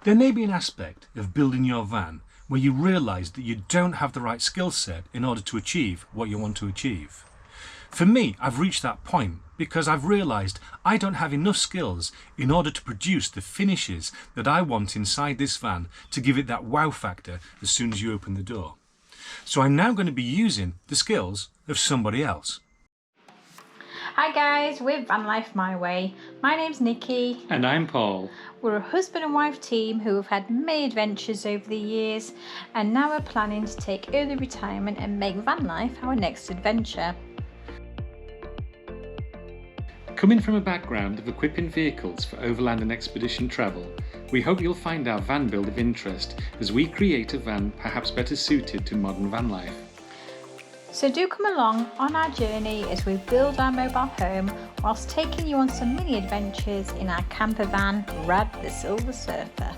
There may be an aspect of building your van where you realise that you don't have the right skill set in order to achieve what you want to achieve. For me, I've reached that point because I've realised I don't have enough skills in order to produce the finishes that I want inside this van to give it that wow factor as soon as you open the door. So I'm now going to be using the skills of somebody else. Hi guys, we're Van Life My Way. My name's Nikki. And I'm Paul. We're a husband and wife team who have had many adventures over the years and now are planning to take early retirement and make van life our next adventure. Coming from a background of equipping vehicles for overland and expedition travel, we hope you'll find our van build of interest as we create a van perhaps better suited to modern van life. So do come along on our journey as we build our mobile home whilst taking you on some mini adventures in our camper van, Rad the Silver Surfer.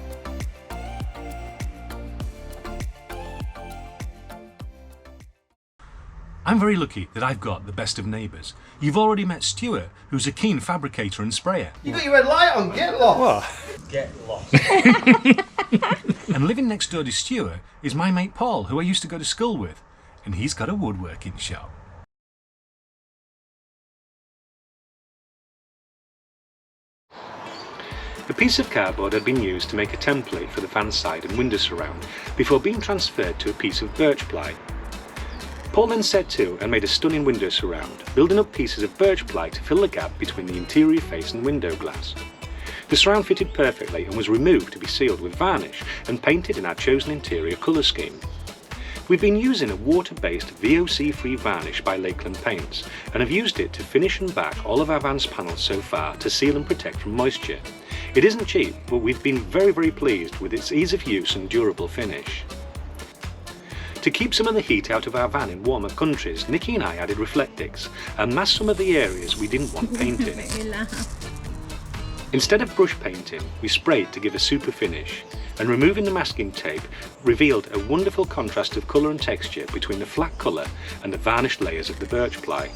I'm very lucky that I've got the best of neighbours. You've already met Stuart, who's a keen fabricator and sprayer. You got your red light on, get lost! What? Get lost. And living next door to Stuart is my mate Paul, who I used to go to school with, and he's got a woodworking shop. A piece of cardboard had been used to make a template for the van side and window surround before being transferred to a piece of birch ply. Paul then set to and made a stunning window surround, building up pieces of birch ply to fill the gap between the interior face and window glass. The surround fitted perfectly and was removed to be sealed with varnish and painted in our chosen interior colour scheme. We've been using a water-based VOC-free varnish by Lakeland Paints and have used it to finish and back all of our van's panels so far to seal and protect from moisture. It isn't cheap, but we've been very pleased with its ease of use and durable finish. To keep some of the heat out of our van in warmer countries, Nikki and I added Reflectix and masked some of the areas we didn't want painted. Instead of brush painting, we sprayed to give a super finish, and removing the masking tape revealed a wonderful contrast of colour and texture between the flat colour and the varnished layers of the birch ply.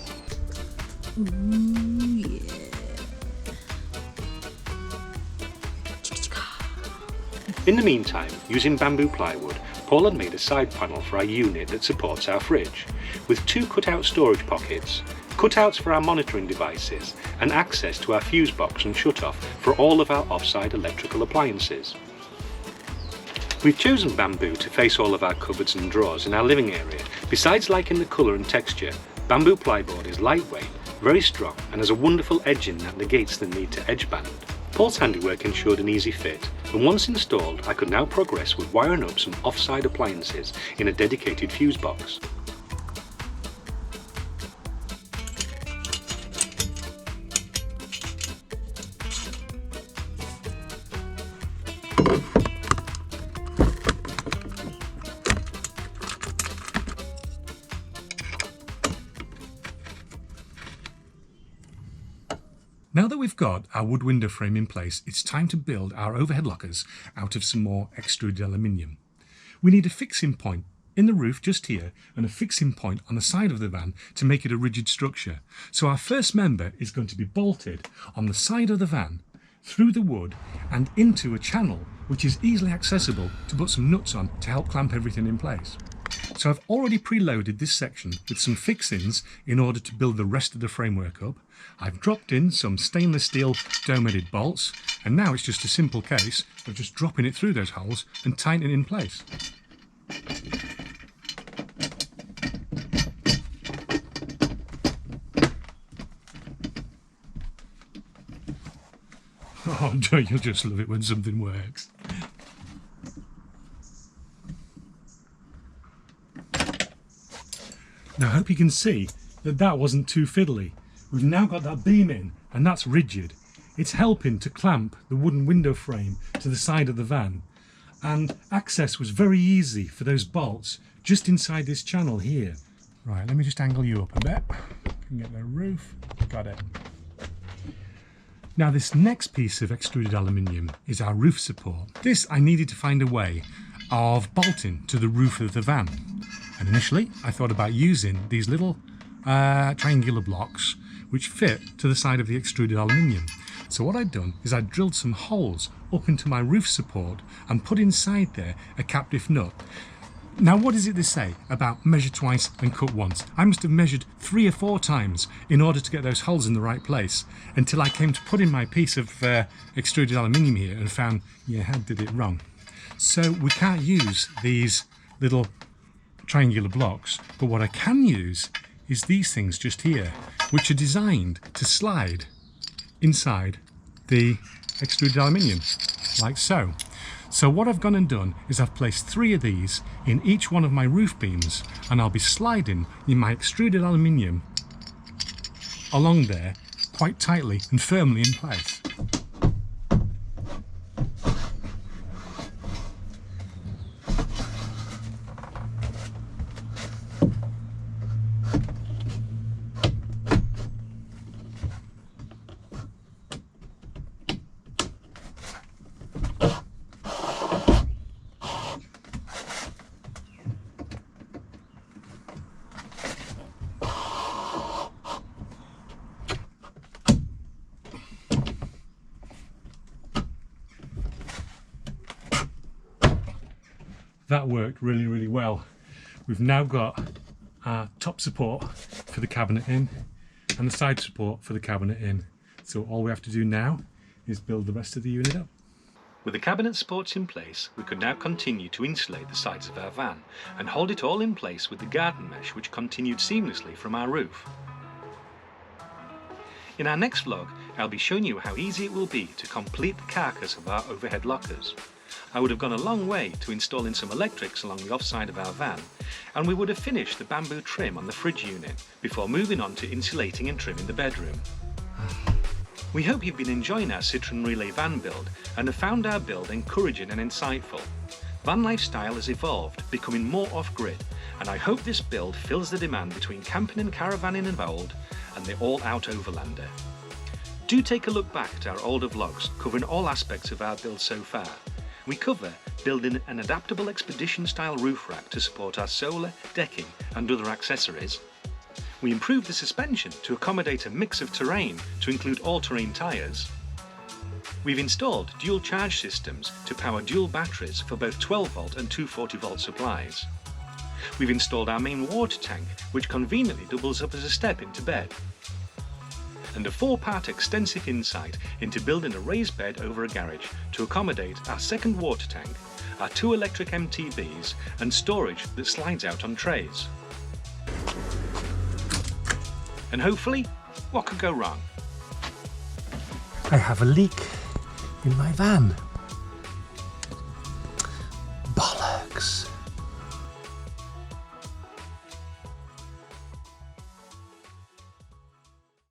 Ooh, yeah. In the meantime, using bamboo plywood, Paul had made a side panel for our unit that supports our fridge, with two cut-out storage pockets, cutouts for our monitoring devices, and access to our fuse box and shut-off for all of our off-side electrical appliances. We've chosen bamboo to face all of our cupboards and drawers in our living area. Besides liking the colour and texture, bamboo plyboard is lightweight, very strong, and has a wonderful edging that negates the need to edge band. Paul's handiwork ensured an easy fit, and once installed I could now progress with wiring up some off-side appliances in a dedicated fuse box. Now that we've got our wood window frame in place, it's time to build our overhead lockers out of some more extruded aluminium. We need a fixing point in the roof just here and a fixing point on the side of the van to make it a rigid structure. So our first member is going to be bolted on the side of the van, through the wood and into a channel which is easily accessible to put some nuts on to help clamp everything in place. So I've already preloaded this section with some fixings in order to build the rest of the framework up. I've dropped in some stainless steel dome-headed bolts, and now it's just a simple case of just dropping it through those holes and tightening it in place. Oh, you'll just love it when something works. Now I hope you can see that that wasn't too fiddly. We've now got that beam in and that's rigid. It's helping to clamp the wooden window frame to the side of the van, and access was very easy for those bolts just inside this channel here. Right, let me just angle you up a bit. Can get the roof, got it. Now this next piece of extruded aluminium is our roof support. This I needed to find a way of bolting to the roof of the van. And initially I thought about using these little triangular blocks which fit to the side of the extruded aluminium. So what I'd done is I drilled some holes up into my roof support and put inside there a captive nut. Now what is it they say about measure twice and cut once? I must have measured 3 or 4 times in order to get those holes in the right place, until I came to put in my piece of extruded aluminium here and found, yeah, I did it wrong. So we can't use these little triangular blocks, but what I can use is these things just here, which are designed to slide inside the extruded aluminium, like so. So what I've gone and done is I've placed 3 of these in each one of my roof beams, and I'll be sliding in my extruded aluminium along there quite tightly and firmly in place. That worked really, really well. We've now got our top support for the cabinet in and the side support for the cabinet in. So all we have to do now is build the rest of the unit up. With the cabinet supports in place, we could now continue to insulate the sides of our van and hold it all in place with the garden mesh, which continued seamlessly from our roof. In our next vlog, I'll be showing you how easy it will be to complete the carcass of our overhead lockers. I would have gone a long way to installing some electrics along the offside of our van, and we would have finished the bamboo trim on the fridge unit before moving on to insulating and trimming the bedroom. We hope you've been enjoying our Citroen Relay van build and have found our build encouraging and insightful. Van lifestyle has evolved, becoming more off-grid, and I hope this build fills the demand between camping and caravanning of old and the all-out overlander. Do take a look back at our older vlogs covering all aspects of our build so far. We cover building an adaptable expedition-style roof rack to support our solar, decking and other accessories. We improved the suspension to accommodate a mix of terrain to include all-terrain tyres. We've installed dual charge systems to power dual batteries for both 12-volt and 240-volt supplies. We've installed our main water tank, which conveniently doubles up as a step into bed. And a 4-part extensive insight into building a raised bed over a garage to accommodate our second water tank, our 2 electric MTBs and storage that slides out on trays. And hopefully, what could go wrong? I have a leak in my van.